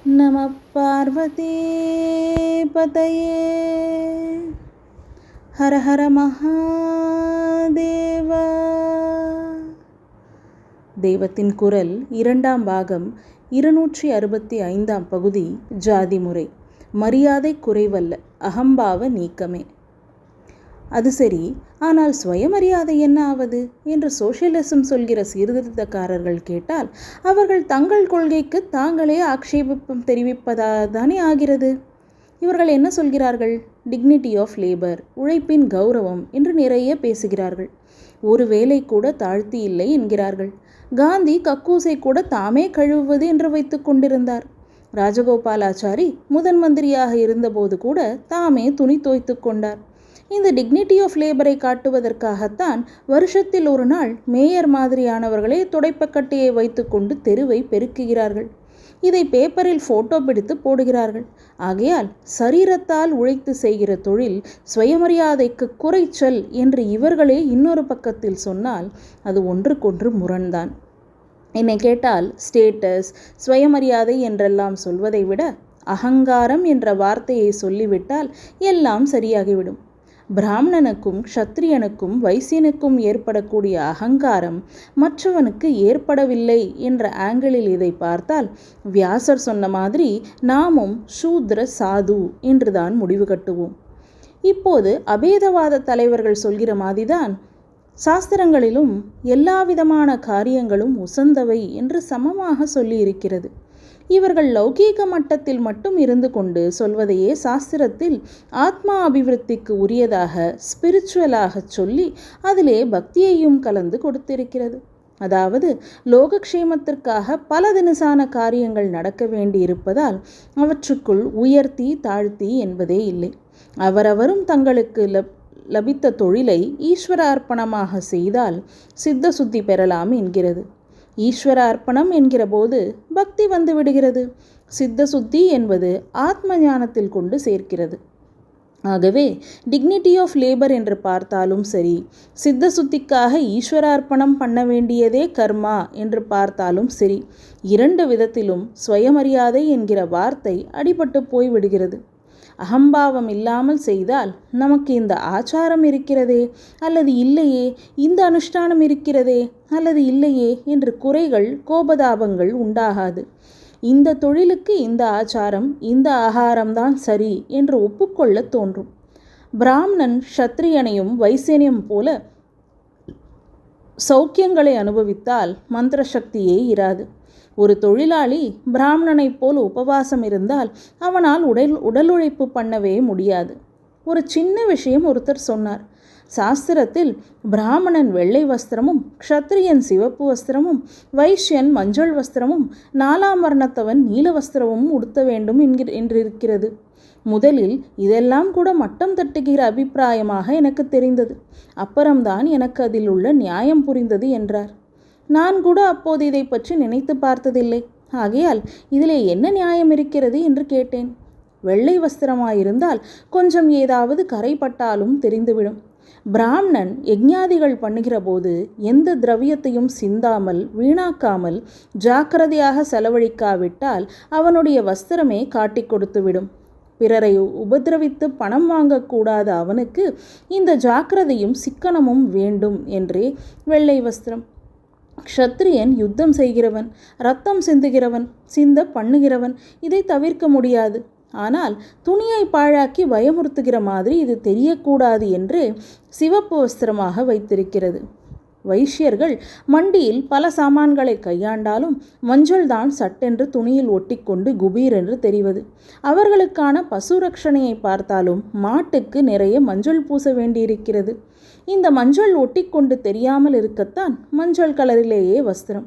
நம பார்வதி பதையே. ஹர ஹர மகாதேவா. தெய்வத்தின் குரல் 2ஆம் பாகம் 265ஆம் பகுதி. ஜாதி முறை. மரியாதை குறைவல்ல, அகம்பாவ நீக்கமே. அது சரி, ஆனால் சுயமரியாதை என்ன ஆவது என்று சோஷியலிசம் சொல்கிற சீர்திருத்தக்காரர்கள் கேட்டால் அவர்கள் தங்கள் கொள்கைக்கு தாங்களே ஆக்ஷேபம் தெரிவிப்பதாதானே ஆகிறது. இவர்கள் என்ன சொல்கிறார்கள்? டிக்னிட்டி ஆஃப் லேபர், உழைப்பின் கௌரவம் என்று நிறைய பேசுகிறார்கள். ஒரு வேலை கூட தாழ்த்தி இல்லை என்கிறார்கள். காந்தி கக்கூசை கூட தாமே கழுவுவது என்று வைத்து கொண்டிருந்தார். ராஜகோபாலாச்சாரி முதன் மந்திரியாக இருந்தபோது கூட தாமே துணி தோய்த்து கொண்டார். இந்த டிக்னிட்டி ஆஃப் லேபரை காட்டுவதற்காகத்தான் வருஷத்தில் ஒரு நாள் மேயர் மாதிரியானவர்களே துடைப்பக்கட்டையை வைத்துக்கொண்டு தெருவை பெருக்குகிறார்கள். இதை பேப்பரில் ஃபோட்டோ பிடித்து போடுகிறார்கள். ஆகையால் சரீரத்தால் உழைத்து செய்கிற தொழில் சுயமரியாதைக்கு குறைச்சல் என்று இவர்களே இன்னொரு பக்கத்தில் சொன்னால் அது ஒன்றுக்கொன்று முரண்தான். என்னை கேட்டால் ஸ்டேட்டஸ், சுயமரியாதை என்றெல்லாம் சொல்வதை விட அகங்காரம் என்ற வார்த்தையை சொல்லிவிட்டால் எல்லாம் சரியாகிவிடும். பிராமணனுக்கும் க்ஷத்ரியனுக்கும் வைசியனுக்கும் ஏற்படக்கூடிய அகங்காரம் மற்றவனுக்கு ஏற்படவில்லை என்ற ஆங்கிளில் இதை பார்த்தால் வியாசர் சொன்ன மாதிரி நாமும் சூத்ர சாது என்றுதான் முடிவு கட்டுவோம். இப்போது அபேதவாத தலைவர்கள் சொல்கிற மாதிரிதான் சாஸ்திரங்களிலும் எல்லா விதமான காரியங்களும் உசந்தவை என்று சமமாக சொல்லி இருக்கிறது. இவர்கள் லௌகீக மட்டத்தில் மட்டும் இருந்து கொண்டு சொல்வதையே சாஸ்திரத்தில் ஆத்மா அபிவிருத்திக்கு உரியதாக ஸ்பிரிச்சுவலாக சொல்லி அதிலே பக்தியையும் கலந்து கொடுத்திருக்கிறது. அதாவது லோகக்ஷேமத்திற்காக பல தினசான காரியங்கள் நடக்க வேண்டி இருப்பதால் அவற்றுக்குள் உயர்த்தி தாழ்த்தி என்பதே இல்லை. அவரவரும் தங்களுக்கு லபித்த தொழிலை ஈஸ்வர அர்ப்பணமாக செய்தால் சித்த சுத்தி பெறலாம் என்கிறது. ஈஸ்வர அர்ப்பணம் என்கிற போது பக்தி வந்து விடுகிறது. சித்த சுத்தி என்பது ஆத்ம ஞானத்தில் கொண்டு சேர்க்கிறது. ஆகவே டிக்னிட்டி ஆஃப் லேபர் என்று பார்த்தாலும் சரி, சித்த சுத்திக்காக ஈஸ்வர அர்ப்பணம் பண்ண வேண்டியதே கர்மா என்று பார்த்தாலும் சரி, இரண்டு விதத்திலும் சுயமரியாதை என்கிற வார்த்தை அடிபட்டு போய்விடுகிறது. அகம்பாவம் இல்லாமல் செய்தால் நமக்கு இந்த ஆச்சாரம் இருக்கிறதே அல்லது இல்லையே, இந்த அனுஷ்டானம் இருக்கிறதே அல்லது இல்லையே என்று குறைகள் கோபதாபங்கள் உண்டாகாது. இந்த தொழிலுக்கு இந்த ஆச்சாரம், இந்த ஆகாரம்தான் சரி என்று ஒப்புக்கொள்ள தோன்றும். பிராமணன் க்ஷத்ரியனையும் வைசியனையும் போல சௌக்கியங்களை அனுபவித்தால் மந்திர சக்தியே இராது. ஒரு தொழிலாளி பிராமணனைப் போல் உபவாசம் இருந்தால் அவனால் உடல் உழைப்பு பண்ணவே முடியாது. ஒரு சின்ன விஷயம் ஒருத்தர் சொன்னார். சாஸ்திரத்தில் பிராமணன் வெள்ளை வஸ்திரமும், க்ஷத்ரியன் சிவப்பு வஸ்திரமும், வைஷ்யன் மஞ்சள் வஸ்திரமும், 4ஆம் வர்ணத்தவன் நீல வஸ்திரமும் உடுத்த வேண்டும் என்றிருக்கிறது. முதலில் இதெல்லாம் கூட மட்டம் தட்டுகிற அபிப்பிராயமாக எனக்கு தெரிந்தது. அப்புறம்தான் எனக்கு அதில் உள்ள நியாயம் புரிந்தது என்றார். நான் கூட அப்போது இதை பற்றி நினைத்து பார்த்ததில்லை. ஆகையால் இதிலே என்ன நியாயம் இருக்கிறது என்று கேட்டேன். வெள்ளை வஸ்திரமாயிருந்தால் கொஞ்சம் ஏதாவது கரைப்பட்டாலும் தெரிந்துவிடும். பிராமணன் யஜ்ஞாதிகள் பண்ணுகிற போது எந்த திரவியத்தையும் சிந்தாமல் வீணாக்காமல் ஜாக்கிரதையாக செலவழிக்காவிட்டால் அவனுடைய வஸ்திரமே காட்டி கொடுத்துவிடும். பிறரை உபதிரவித்து பணம் வாங்கக்கூடாத அவனுக்கு இந்த ஜாக்கிரதையும் சிக்கனமும் வேண்டும் என்றே வெள்ளை வஸ்திரம். க்ஷத்ரியன் யுத்தம் செய்கிறவன், ரத்தம் சிந்துகிறவன், சிந்த பண்ணுகிறவன். இதை தவிர்க்க முடியாது. ஆனால் துணியை பாழாக்கி பயமுறுத்துகிற மாதிரி இது தெரியக்கூடாது என்று சிவப்பு வஸ்திரமாக வைத்திருக்கிறது. வைஷ்யர்கள் மண்டியில் பல சாமான்களை கையாண்டாலும் மஞ்சள் தான் சட்டென்று துணியில் ஒட்டிக்கொண்டு குபீர் என்று தெரிவது. அவர்களுக்கான பசு ரட்சணையை பார்த்தாலும் மாட்டுக்கு நிறைய மஞ்சள் பூச வேண்டியிருக்கிறது. இந்த மஞ்சள் ஒட்டிக்கொண்டு தெரியாமல் இருக்கத்தான் மஞ்சள் கலரிலேயே வஸ்திரம்.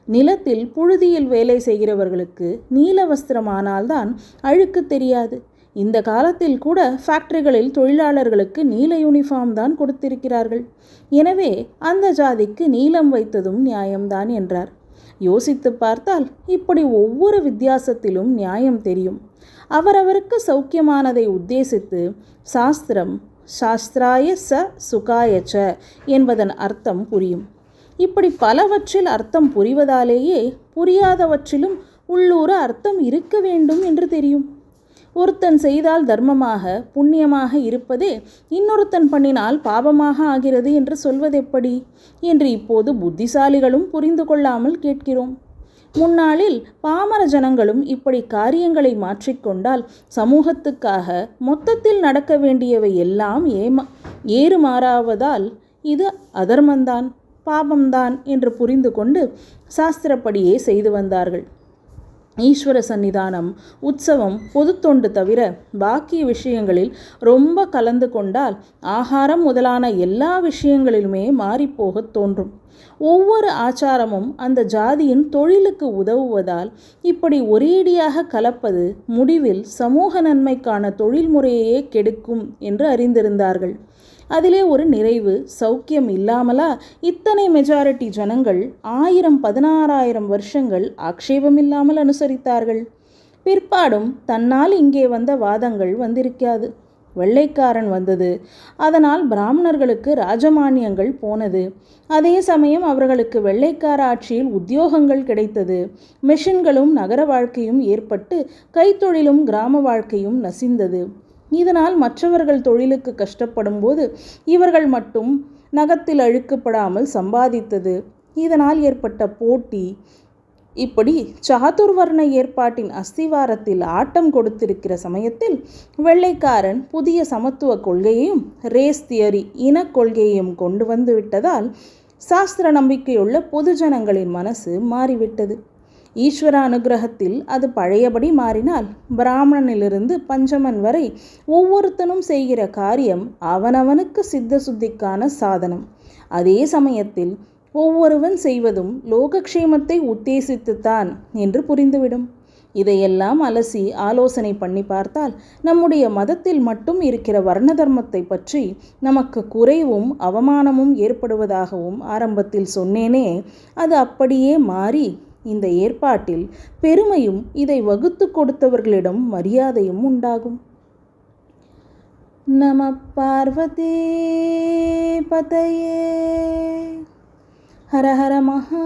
நிலத்தில் புழுதியில் வேலை செய்கிறவர்களுக்கு நீல வஸ்திரமானால்தான் அழுக்கு தெரியாது. இந்த காலத்தில் கூட ஃபேக்டரிகளில் தொழிலாளர்களுக்கு நீல யூனிஃபார்ம் தான் கொடுத்திருக்கிறார்கள். எனவே அந்த ஜாதிக்கு நீலம் வைத்ததும் நியாயம்தான் என்றார். யோசித்து பார்த்தால் இப்படி ஒவ்வொரு வித்தியாசத்திலும் நியாயம் தெரியும். அவரவருக்கு சௌக்கியமானதை உத்தேசித்து சாஸ்திரம் சாஸ்திராய ச சுகாயச்ச என்பதன் அர்த்தம் புரியும். இப்படி பலவற்றில் அர்த்தம் புரிவதாலேயே புரியாதவற்றிலும் உள்ளூர அர்த்தம் இருக்க வேண்டும் என்று தெரியும். ஒருத்தன் செய்தால் தர்மமாக புண்ணியமாக இருப்பதே இன்னொருத்தன் பண்ணினால் பாபமாக ஆகிறது என்று சொல்வதெப்படி என்று இப்போது புத்திசாலிகளும் புரிந்து கொள்ளாமல் கேட்கிறோம். முன்னாளில் பாமர ஜனங்களும் இப்படி காரியங்களை மாற்றிக்கொண்டால் சமூகத்துக்காக மொத்தத்தில் நடக்க வேண்டியவை எல்லாம் ஏறுமாறாவதால் இது அதர்மந்தான் பாபம்தான் என்று புரிந்து கொண்டு சாஸ்திரப்படியே செய்து வந்தார்கள். ஈஸ்வர சந்நிதானம், உற்சவம், பொது தொண்டு தவிர பாக்கிய விஷயங்களில் ரொம்ப கலந்து கொண்டால் ஆகாரம் முதலான எல்லா விஷயங்களிலுமே மாறிப்போகத் தோன்றும். ஒவ்வொரு ஆச்சாரமும் அந்த ஜாதியின் தொழிலுக்கு உதவுவதால் இப்படி ஒரேடியாக கலப்பது முடிவில் சமூக நன்மைக்கான தொழில் முறையையே கெடுக்கும் என்று அறிந்திருந்தார்கள். அதிலே ஒரு நிறைவு சௌக்கியம் இல்லாமலா இத்தனை மெஜாரிட்டி ஜனங்கள் 1000-16,000 வருஷங்கள் ஆக்ஷேபமில்லாமல் அனுசரித்தார்கள். பிற்பாடும் தன்னால் இங்கே வந்த வாதங்கள் வந்திருக்காது. வெள்ளைக்காரன் வந்தது, அதனால் பிராமணர்களுக்கு ராஜமானியங்கள் போனது. அதே சமயம் அவர்களுக்கு வெள்ளைக்கார ஆட்சியில் உத்தியோகங்கள் கிடைத்தது. மிஷின்களும் நகர வாழ்க்கையும் ஏற்பட்டு கைத்தொழிலும் கிராம வாழ்க்கையும் நசிந்தது. இதனால் மற்றவர்கள் தொழிலுக்கு கஷ்டப்படும் போது இவர்கள் மட்டும் நகத்தில் அழுக்கப்படாமல் சம்பாதித்தது. இதனால் ஏற்பட்ட போட்டி. இப்படி சாதுர்வர்ண ஏற்பாட்டின் அஸ்திவாரத்தில் ஆட்டம் கொடுத்திருக்கிற சமயத்தில் வெள்ளைக்காரன் புதிய சமத்துவ கொள்கையையும் ரேஸ் தியரி இன கொள்கையையும் கொண்டு வந்து விட்டதால் சாஸ்திர நம்பிக்கையுள்ள பொதுஜனங்களின் மனசு மாறிவிட்டது. ஈஸ்வர அனுகிரகத்தில் அது பழையபடி மாறினால் பிராமணனிலிருந்து பஞ்சமன் வரை ஒவ்வொருத்தனும் செய்கிற காரியம் அவனவனுக்கு சித்த சுத்திக்கான சாதனம். அதே சமயத்தில் ஒவ்வொருவன் செய்வதும் லோகக்ஷேமத்தை உத்தேசித்துத்தான் என்று புரிந்துவிடும். இதையெல்லாம் அலசி ஆலோசனை பண்ணி பார்த்தால் நம்முடைய மதத்தில் மட்டும் இருக்கிற வர்ண தர்மத்தை பற்றி நமக்கு குறைவும் அவமானமும் ஏற்படுவதாகவும் ஆரம்பத்தில் சொன்னேனே, அது அப்படியே மாறி இந்த ஏற்பாட்டில் பெருமையும் இதை வகுத்து கொடுத்தவர்களிடம் மரியாதையும் உண்டாகும். நம பார்வதி பதயே. ஹர ஹர மகாதேவா.